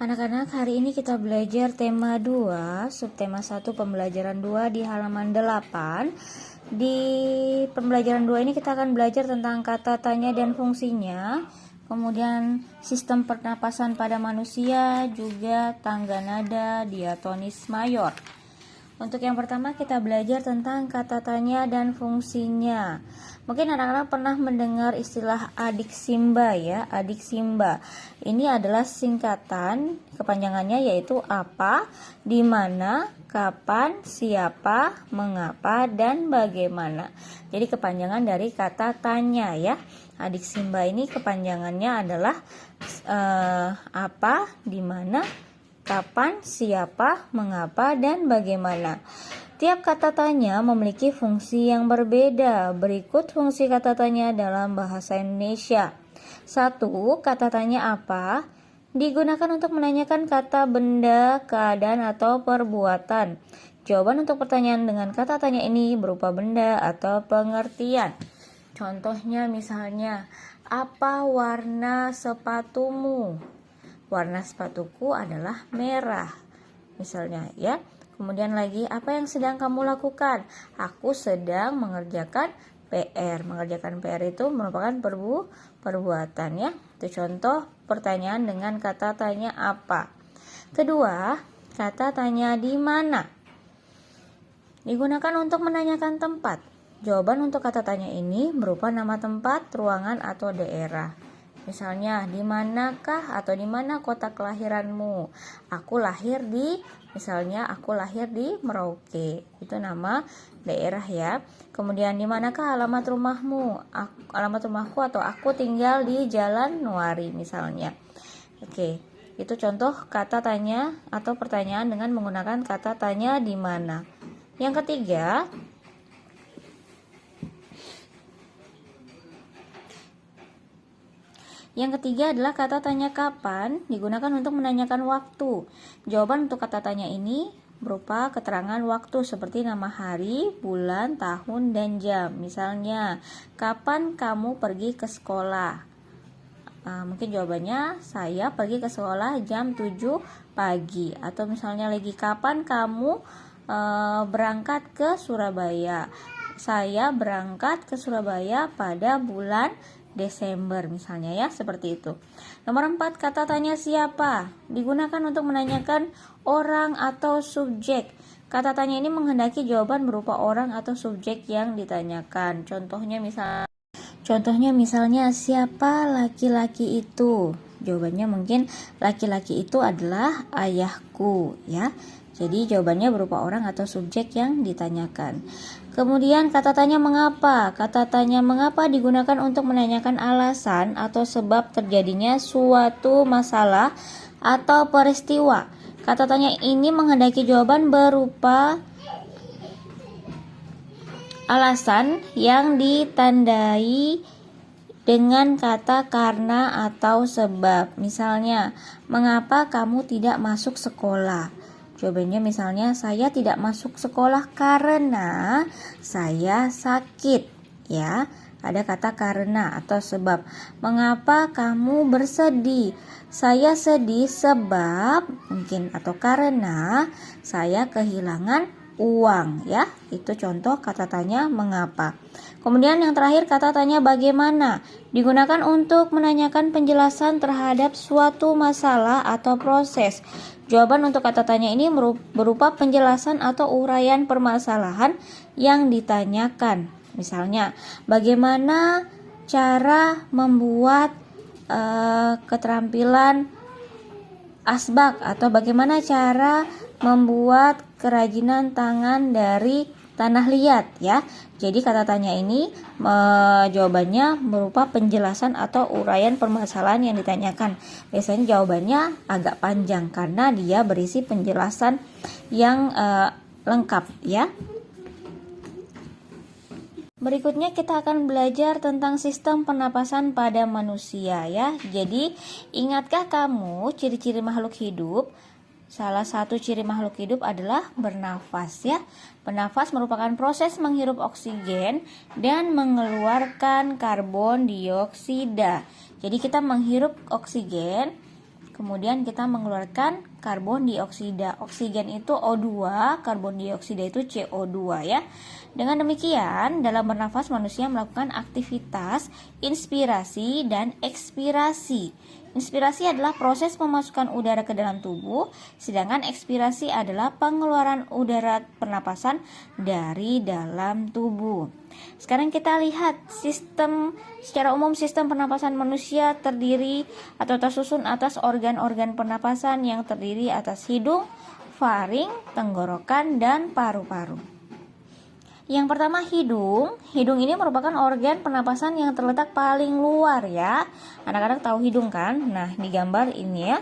Anak-anak, hari ini kita belajar tema 2, subtema 1 pembelajaran 2 di halaman 8. Di pembelajaran 2 ini kita akan belajar tentang kata tanya dan fungsinya, kemudian sistem pernapasan pada manusia, juga tangga nada diatonis mayor. Untuk yang pertama kita belajar tentang kata tanya dan fungsinya. Mungkin anak-anak pernah mendengar istilah adik Simba ya, adik Simba. Ini adalah singkatan, kepanjangannya yaitu apa, di mana, kapan, siapa, mengapa, dan bagaimana. Jadi kepanjangan dari kata tanya ya. Adik Simba ini kepanjangannya adalah apa, di mana, kapan, siapa, mengapa, dan bagaimana. Tiap kata tanya memiliki fungsi yang berbeda. Berikut fungsi kata tanya dalam bahasa Indonesia. 1. Kata tanya apa? Digunakan untuk menanyakan kata benda, keadaan, atau perbuatan. Jawaban untuk pertanyaan dengan kata tanya ini berupa benda atau pengertian. Contohnya misalnya, apa warna sepatumu? Warna sepatuku adalah merah. Misalnya ya. Kemudian lagi, apa yang sedang kamu lakukan? Aku sedang mengerjakan PR. Mengerjakan PR itu merupakan perbuatan ya. Itu contoh pertanyaan dengan kata tanya apa. Kedua, kata tanya di mana. Digunakan untuk menanyakan tempat. Jawaban untuk kata tanya ini berupa nama tempat, ruangan, atau daerah. Misalnya, di manakah atau di mana kota kelahiranmu? Aku lahir di Merauke. Itu nama daerah ya. Kemudian di manakah alamat rumahmu? Alamat rumahku atau aku tinggal di Jalan Nuari misalnya. Oke, itu contoh kata tanya atau pertanyaan dengan menggunakan kata tanya di mana. Yang ketiga, adalah kata tanya kapan, digunakan untuk menanyakan waktu. Jawaban untuk kata tanya ini berupa keterangan waktu seperti nama hari, bulan, tahun, dan jam. Misalnya, kapan kamu pergi ke sekolah? Mungkin jawabannya, saya pergi ke sekolah jam 7 pagi. Atau misalnya lagi, kapan kamu berangkat ke Surabaya? Saya berangkat ke Surabaya pada bulan Desember misalnya ya, seperti itu. Nomor 4, kata tanya siapa. Digunakan untuk menanyakan orang atau subjek. Kata tanya ini menghendaki jawaban berupa orang atau subjek yang ditanyakan. Contohnya misalnya siapa laki-laki itu? Jawabannya mungkin laki-laki itu adalah ayahku ya. Jadi jawabannya berupa orang atau subjek yang ditanyakan. Kemudian kata tanya mengapa. Kata tanya mengapa digunakan untuk menanyakan alasan atau sebab terjadinya suatu masalah atau peristiwa. Kata tanya ini menghendaki jawaban berupa alasan yang ditandai dengan kata karena atau sebab. Misalnya, mengapa kamu tidak masuk sekolah? Jawabannya misalnya, saya tidak masuk sekolah karena saya sakit ya. Ada kata karena atau sebab. Mengapa kamu bersedih? Saya sedih sebab mungkin atau karena saya kehilangan uang ya. Itu contoh kata tanya mengapa. Kemudian yang terakhir kata tanya bagaimana. Digunakan untuk menanyakan penjelasan terhadap suatu masalah atau proses. Jawaban untuk kata tanya ini berupa penjelasan atau uraian permasalahan yang ditanyakan. Misalnya, bagaimana cara membuat keterampilan asbak atau bagaimana cara membuat kerajinan tangan dari tanah liat ya. Jadi kata tanya ini jawabannya berupa penjelasan atau uraian permasalahan yang ditanyakan. Biasanya jawabannya agak panjang karena dia berisi penjelasan yang lengkap ya. Berikutnya kita akan belajar tentang sistem pernapasan pada manusia ya. Jadi ingatkah kamu ciri-ciri makhluk hidup? Salah satu ciri makhluk hidup adalah bernafas ya. Bernafas merupakan proses menghirup oksigen dan mengeluarkan karbon dioksida. Jadi kita menghirup oksigen, kemudian kita mengeluarkan karbon dioksida. Oksigen itu O2, karbon dioksida itu CO2 ya. Dengan demikian, dalam bernafas manusia melakukan aktivitas inspirasi dan ekspirasi. Inspirasi adalah proses memasukkan udara ke dalam tubuh, sedangkan ekspirasi adalah pengeluaran udara pernapasan dari dalam tubuh. Sekarang kita lihat secara umum sistem pernapasan manusia terdiri atau tersusun atas organ-organ pernapasan yang terdiri atas hidung, faring, tenggorokan, dan paru-paru. Yang pertama hidung. Hidung ini merupakan organ pernapasan yang terletak paling luar ya. Anak-anak tahu hidung kan? Nah, di gambar ini ya.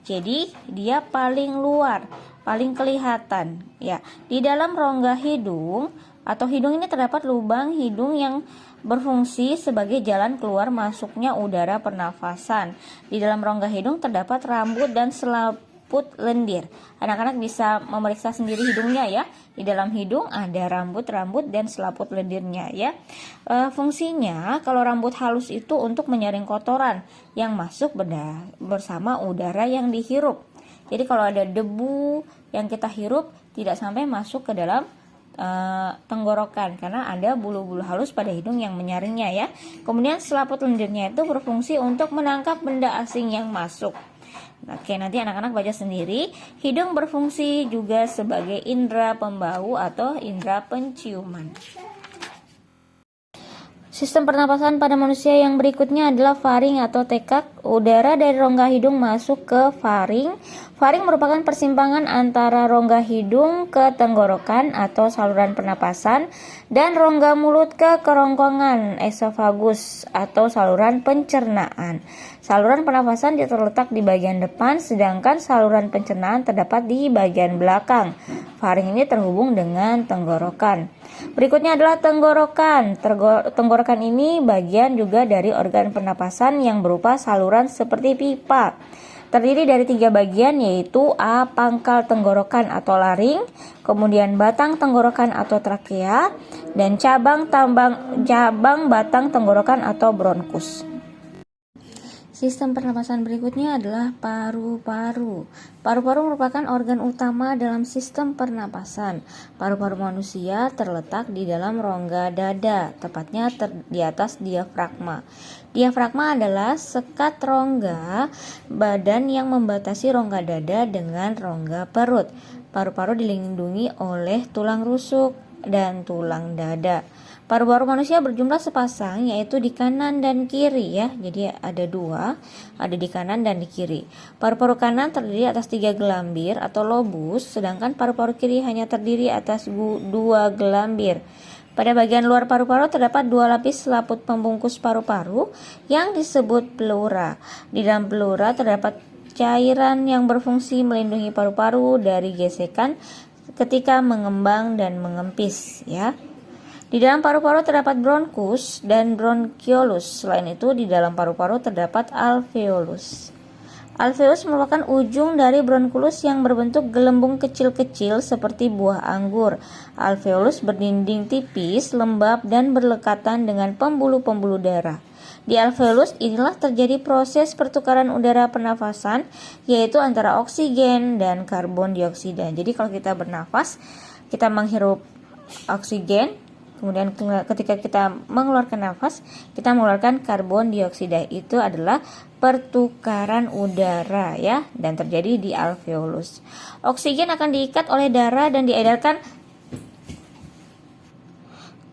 Jadi, dia paling luar, paling kelihatan ya. Di dalam rongga hidung atau hidung ini terdapat lubang hidung yang berfungsi sebagai jalan keluar masuknya udara pernafasan. Di dalam rongga hidung terdapat rambut dan selaput lendir. Anak-anak bisa memeriksa sendiri hidungnya ya. Di dalam hidung ada rambut dan selaput lendirnya ya. Fungsinya kalau rambut halus itu untuk menyaring kotoran yang masuk bersama udara yang dihirup. Jadi kalau ada debu yang kita hirup tidak sampai masuk ke dalam tenggorokan karena ada bulu-bulu halus pada hidung yang menyaringnya ya. Kemudian selaput lendirnya itu berfungsi untuk menangkap benda asing yang masuk. Oke, nanti anak-anak baca sendiri. Hidung berfungsi juga sebagai indera pembau atau indera penciuman. Sistem pernapasan pada manusia yang berikutnya adalah faring atau tekak. Udara dari rongga hidung masuk ke faring. Faring merupakan persimpangan antara rongga hidung ke tenggorokan atau saluran pernapasan dan rongga mulut ke kerongkongan esofagus atau saluran pencernaan. Saluran pernapasan terletak di bagian depan, sedangkan saluran pencernaan terdapat di bagian belakang. Faring ini terhubung dengan tenggorokan. Berikutnya adalah tenggorokan. Tenggorokan ini bagian juga dari organ pernapasan yang berupa saluran seperti pipa. Terdiri dari 3 bagian yaitu A. Pangkal tenggorokan atau laring, kemudian batang tenggorokan atau trakea, dan cabang batang tenggorokan atau bronkus. Sistem pernapasan berikutnya adalah paru-paru. Paru-paru merupakan organ utama dalam sistem pernapasan. Paru-paru manusia terletak di dalam rongga dada, tepatnya di atas diafragma. Diafragma adalah sekat rongga badan yang membatasi rongga dada dengan rongga perut. Paru-paru dilindungi oleh tulang rusuk dan tulang dada. Paru-paru manusia berjumlah sepasang, yaitu di kanan dan kiri ya. Jadi ada 2, ada di kanan dan di kiri. Paru-paru kanan terdiri atas 3 gelambir atau lobus, sedangkan paru-paru kiri hanya terdiri atas 2 gelambir. Pada bagian luar paru-paru terdapat 2 lapis selaput pembungkus paru-paru yang disebut pleura. Di dalam pleura terdapat cairan yang berfungsi melindungi paru-paru dari gesekan ketika mengembang dan mengempis ya. Di dalam paru-paru terdapat bronkus dan bronchiolus. Selain itu, di dalam paru-paru terdapat alveolus. Alveolus merupakan ujung dari bronkulus yang berbentuk gelembung kecil-kecil seperti buah anggur. Alveolus berdinding tipis, lembab, dan berlekatan dengan pembuluh-pembuluh darah. Di alveolus inilah terjadi proses pertukaran udara pernafasan, yaitu antara oksigen dan karbon dioksida. Jadi kalau kita bernafas, kita menghirup oksigen. Kemudian ketika kita mengeluarkan nafas, kita mengeluarkan karbon dioksida. Itu adalah pertukaran udara ya, dan terjadi di alveolus. Oksigen akan diikat oleh darah dan diedarkan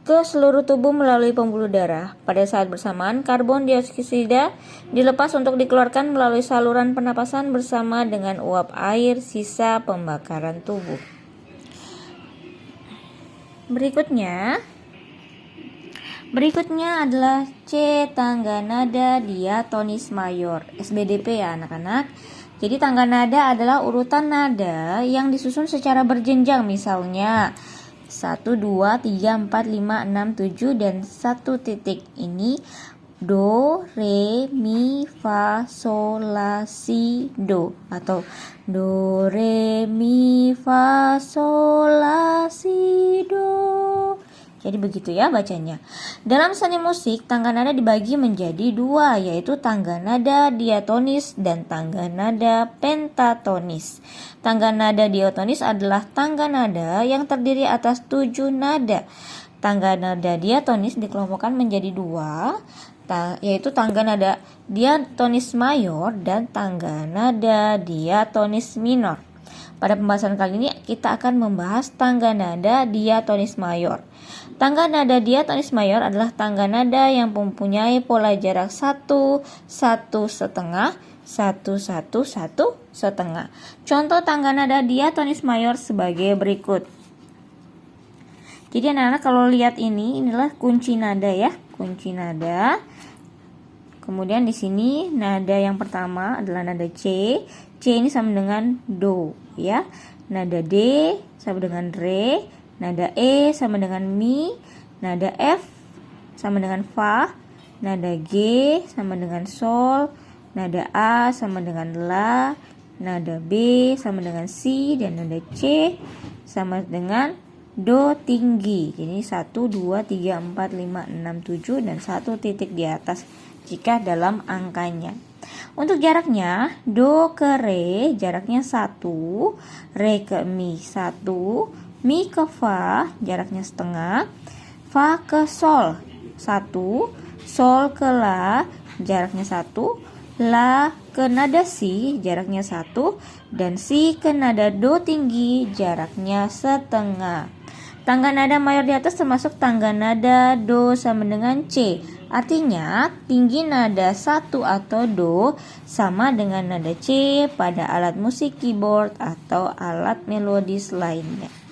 ke seluruh tubuh melalui pembuluh darah. Pada saat bersamaan, karbon dioksida dilepas untuk dikeluarkan melalui saluran pernapasan bersama dengan uap air sisa pembakaran tubuh. Berikutnya adalah C. Tangga nada diatonis mayor, SBDP ya anak-anak. Jadi tangga nada adalah urutan nada yang disusun secara berjenjang, misalnya 1, 2, 3, 4, 5, 6, 7 dan 1 titik. Ini do, re, mi, fa, sol, la, si, do, atau do, re, mi, fa, sol, la, si, do. Jadi begitu ya bacanya. Dalam seni musik, tangga nada dibagi menjadi dua, yaitu tangga nada diatonis dan tangga nada pentatonis. Tangga nada diatonis adalah tangga nada yang terdiri atas 7 nada. Tangga nada diatonis dikelompokkan menjadi dua, yaitu tangga nada diatonis mayor dan tangga nada diatonis minor. Pada pembahasan kali ini kita akan membahas tangga nada diatonis mayor. Tangga nada diatonis mayor adalah tangga nada yang mempunyai pola jarak 1, 1 setengah, 1, 1, 1 setengah. Contoh tangga nada diatonis mayor sebagai berikut. Jadi anak-anak kalau lihat inilah kunci nada ya, kunci nada. Kemudian di sini nada yang pertama adalah nada C. C ini sama dengan do ya. Nada D sama dengan re, nada E sama dengan mi, nada F sama dengan fa, nada G sama dengan sol, nada A sama dengan la, nada B sama dengan si, dan nada C sama dengan do tinggi. Jadi 1, 2, 3, 4, 5, 6, 7 dan 1 titik di atas jika dalam angkanya. Untuk jaraknya, do ke re jaraknya 1, re ke mi 1, mi ke fa jaraknya setengah, fa ke sol 1, sol ke la jaraknya 1, la ke nada si jaraknya 1, dan si ke nada do tinggi jaraknya setengah. Tangga nada mayor di atas termasuk tangga nada do sama dengan C. Artinya tinggi nada 1 atau do sama dengan nada C pada alat musik keyboard atau alat melodis lainnya.